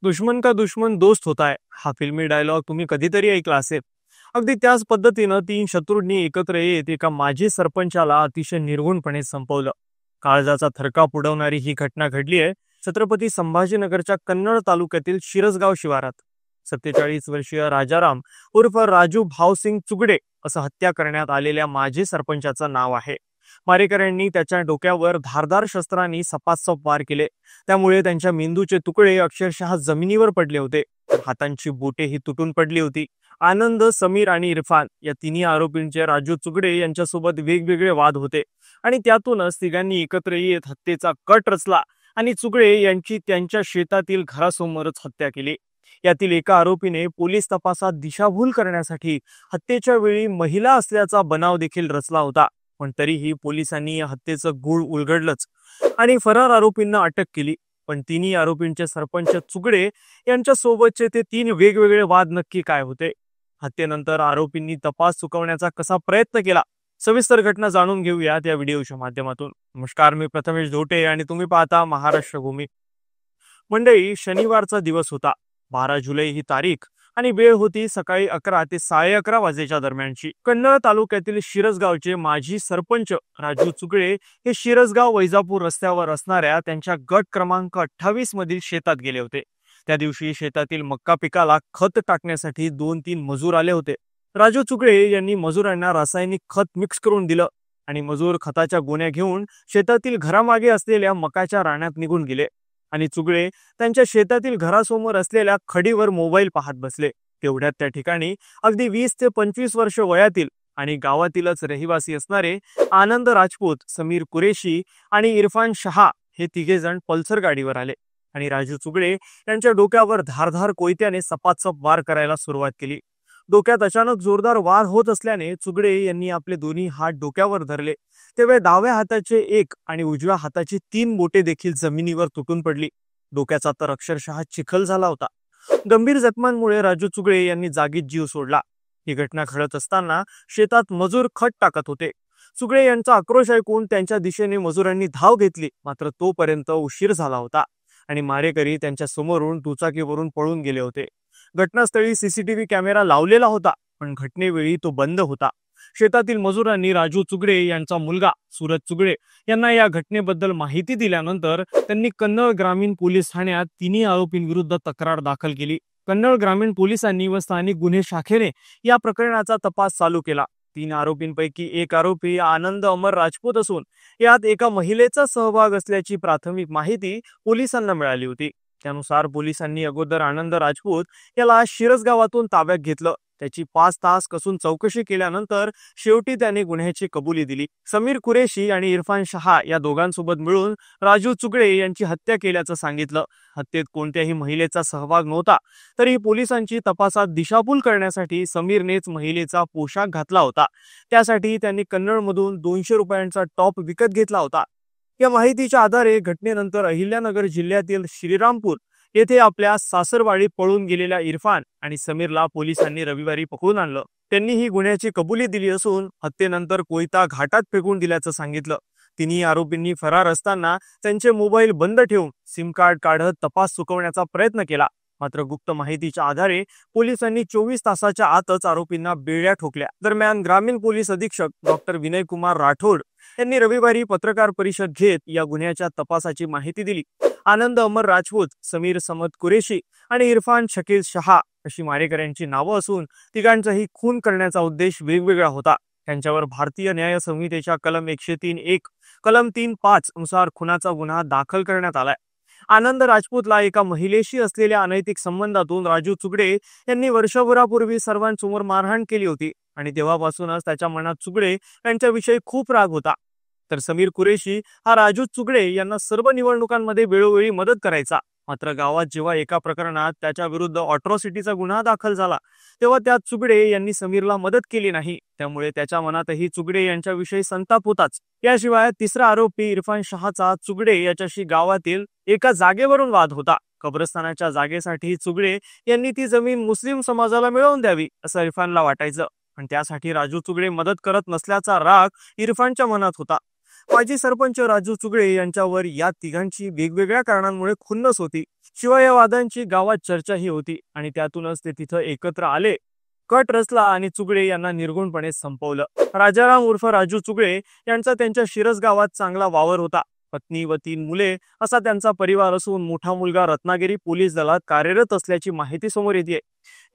दुश्मन का दुश्मन दोस्त होता है हा फिल्मी डायलॉग तुम्ही कधीतरी ऐकला असेल. अगदी त्याच पद्धतीनं तीन शत्रूंनी एकत्र येत एका माजी सरपंचाला अतिशय निर्घुणपणे संपवलं. काळजाचा थरकाप उडवणारी ही घटना घडली आहे छत्रपती संभाजीनगरच्या कन्नड तालुक्यातील शिरसगाव शिवारात. 47 वर्षीय राजाराम उर्फ राजू भावसिंग चुगडे असं हत्या करण्यात आलेल्या माजी सरपंचाचं नाव आहे. मारेकऱ्यांनी त्याच्या डोक्यावर धारदार शस्त्रांनी सपासप वार केले. त्यामुळे त्यांच्या मेंदूचे तुकडे अक्षरशः जमिनीवर पडले होते. हातांची बोटे ही तुटून पडली होती. आनंद, समीर आणि इरफान या तिन्ही आरोपींचे राजू चुगडे यांच्यासोबत वेगवेगळे वाद होते आणि त्यातूनच तिघांनी एकत्र येत हत्येचा कट रचला आणि चुगडे यांची त्यांच्या शेतातील घरासमोरच हत्या केली. यातील एका आरोपीने पोलीस तपासात दिशाभूल करण्यासाठी हत्येच्या वेळी महिला असल्याचा बनाव देखील रचला होता. पण तरीही पोलिसांनी या हत्येचं गूढ उलगडलंच आणि फरार आरोपींना अटक केली. पण तिन्ही आरोपींचे सरपंच चुगडे यांच्या सोबतचे ते तीन वेगवेगळे वाद नक्की काय होते? हत्येनंतर आरोपींनी तपास चुकवण्याचा कसा प्रयत्न केला? सविस्तर घटना जाणून घेऊयात या व्हिडिओच्या माध्यमातून. नमस्कार, मी प्रथमेश धोटे आणि तुम्ही पाहता महाराष्ट्र भूमी. मंडळी, शनिवारचा दिवस होता. 12 जुलै ही तारीख आणि वेळ होती सकाळी 11 ते 11:30 वाजेच्या दरम्यानची. कन्नड तालुक्यातील शिरसगावचे माजी सरपंच राजू चुगडे हे शिरसगाव वैजापूर रस्त्यावर असणाऱ्या त्यांच्या गट क्रमांक 28 मधील शेतात गेले होते. त्या दिवशी शेतातील मक्का पिकाला खत टाकण्यासाठी 2-3 मजूर आले होते. राजू चुगडे यांनी मजुरांना रासायनिक खत मिक्स करून दिलं आणि मजूर खताच्या गोण्या घेऊन शेतातील घरामागे असलेल्या मकाच्या रानात निघून गेले आणि चुगडे त्यांच्या शेतातील घरासमोर असलेल्या खडीवर मोबाईल पाहत बसले. तेवढ्यात त्या ठिकाणी अगदी 20 ते 25 वर्ष वयातील आणि गावातीलच रहिवासी असणारे आनंद राजपूत, समीर कुरेशी आणि इरफान शहा हे तिघे जण पल्सर गाडीवर आले आणि राजू चुगडे यांच्या डोक्यावर धारधार कोयत्याने सपासप वार करायला सुरुवात केली. डोक्यात अचानक जोरदार वार होत असल्याने चुगडे यांनी आपले दोन्ही हात डोक्यावर धरले. तेव्हा डाव्या हाताचे एक आणि उजव्या हाताची 3 बोटे देखील जमिनीवर तुटून पडली. डोक्याचा तर अक्षरशः चिखल झाला होता. गंभीर जखमांमुळे राजू चुगडे यांनी जागीच जीव सोडला. ही घटना घडत असताना शेतात मजूर खत टाकत होते. चुगडे यांचा आक्रोश ऐकून त्यांच्या दिशेने मजुरांनी धाव घेतली, मात्र तोपर्यंत उशीर झाला होता आणि मारेकरी त्यांच्या समोरून दुचाकीवरून पळून गेले होते. घटनास्थळी सीसीटीव्ही कॅमेरा लावलेला होता, पण घटनेवेळी तो बंद होता. शेतातील मजुरांनी राजू चुगडे यांचा मुलगा सूरज चुगडे यांना या घटनेबद्दल माहिती दिल्यानंतर त्यांनी कन्नड ग्रामीण पोलीस ठाण्यात तिन्ही आरोपींविरुद्ध तक्रार दाखल केली. कन्नड ग्रामीण पोलिसांनी व स्थानिक गुन्हे शाखेने या प्रकरणाचा तपास चालू केला. 3 आरोपींपैकी एक आरोपी आनंद अमर राजपूत असून यात एका महिलेचा सहभाग असल्याची प्राथमिक माहिती पोलिसांना मिळाली होती. त्यानुसार पोलिसांनी अगोदर आनंद राजपूत याला शिरसगावातून ताब्यात घेतलं. त्याची 5 तास कसून चौकशी केल्यानंतर शेवटी त्याने गुन्ह्याची कबुली दिली. समीर कुरेशी आणि इरफान शहा या दोघांसोबत मिळून राजू चुगडे यांची हत्या केल्याचं सांगितलं. हत्येत कोणत्याही महिलेचा सहभाग नव्हता, तरी पोलिसांची तपासात दिशाभूल करण्यासाठी समीरनेच महिलेचा पोशाख घातला होता. त्यासाठी त्यांनी कन्नडमधून 200 रुपयांचा टॉप विकत घेतला होता. या माहितीच्या आधारे घटनेनंतर अहिल्यानगर जिल्ह्यातील श्रीरामपूर येथे आपल्या सासरवाडी पळून गेलेल्या इरफान आणि समीरला पोलिसांनी रविवारी पकडून आणलं. त्यांनी ही गुन्ह्याची कबुली दिली असून हत्येनंतर कोयता घाटात फेकून दिल्याचं सांगितलं. तिन्ही आरोपींनी फरार असताना त्यांचे मोबाईल बंद ठेवून सिम कार्ड काढत तपास चुकवण्याचा प्रयत्न केला. मात्र गुप्त माहितीच्या आधारे पोलिसांनी 24 तासाच्या आतच आरोपींना बेड्या ठोकल्या. दरम्यान ग्रामीण पोलीस अधीक्षक डॉक्टर विनय कुमार राठोड यांनी रविवारी पत्रकार परिषद घेत या गुन्ह्याच्या तपासाची माहिती दिली. आनंद अमर राजपूत, समीर समद कुरेशी आणि इरफान शकील शहा अशी मारेकऱ्यांची नावं असून तिघांचाही खून करण्याचा उद्देश वेगवेगळा होता. त्यांच्यावर भारतीय न्याय संहितेच्या कलम 103(1), कलम 3(5) नुसार खुनाचा गुन्हा दाखल करण्यात आलाय. आनंद राजपूतला एका महिलेशी असलेल्या अनैतिक संबंधातून राजू चुगडे यांनी वर्षभरापूर्वी सर्वांसमोर मारहाण केली होती आणि तेव्हापासूनच त्याच्या मनात चुगडे यांच्याविषयी खूप राग होता. तर समीर कुरेशी हा राजू चुगडे यांना सर्व निवडणुकांमध्ये वेळोवेळी मदत करायचा. मात्र गावात जेव्हा एका प्रकरणात त्याच्या विरुद्ध अट्रॉसिटीचा गुन्हा दाखल झाला तेव्हा त्यात चुगडे यांनी समीरला मदत केली नाही. त्यामुळे त्याच्या मनातही चुगडे यांच्याविषयी संताप होताच. याशिवाय तिसरा आरोपी इरफान शहाचा चुगडे याच्याशी गावातील एका जागेवरून वाद होता. कब्रस्तानाच्या जागेसाठी चुगडे यांनी ती जमीन मुस्लिम समाजाला मिळवून द्यावी असं इरफानला वाटायचं, पण त्यासाठी राजू चुगडे मदत करत नसल्याचा राग इरफानच्या मनात होता. माजी सरपंच राजू चुगडे यांच्यावर या तिघांची वेगवेगळ्या कारणांमुळे खुन्नस होती. शिवाय या वादांची गावात चर्चाही होती आणि त्यातूनच ते तिथं एकत्र आले, कट रचला आणि चुगळे यांना निर्गुणपणे संपवलं. राजाराम उर्फ राजू चुगळे यांचा त्यांच्या शिरस गावात चांगला वावर होता. पत्नी व 3 मुले असा त्यांचा परिवार असून मोठा मुलगा रत्नागिरी पोलीस दलात कार्यरत असल्याची माहिती समोर येते.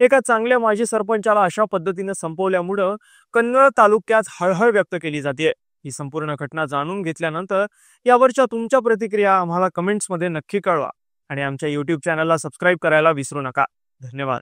एका चांगल्या माजी सरपंचाला अशा पद्धतीने संपवल्यामुळं कन्नड तालुक्यात हळहळ व्यक्त केली जाते. ही संपूर्ण घटना जाणून घेतल्यानंतर यावरच्या तुमच्या प्रतिक्रिया आम्हाला कमेंट्समध्ये नक्की कळवा आणि आमच्या YouTube चॅनलला सबस्क्राईब करायला विसरू नका. धन्यवाद.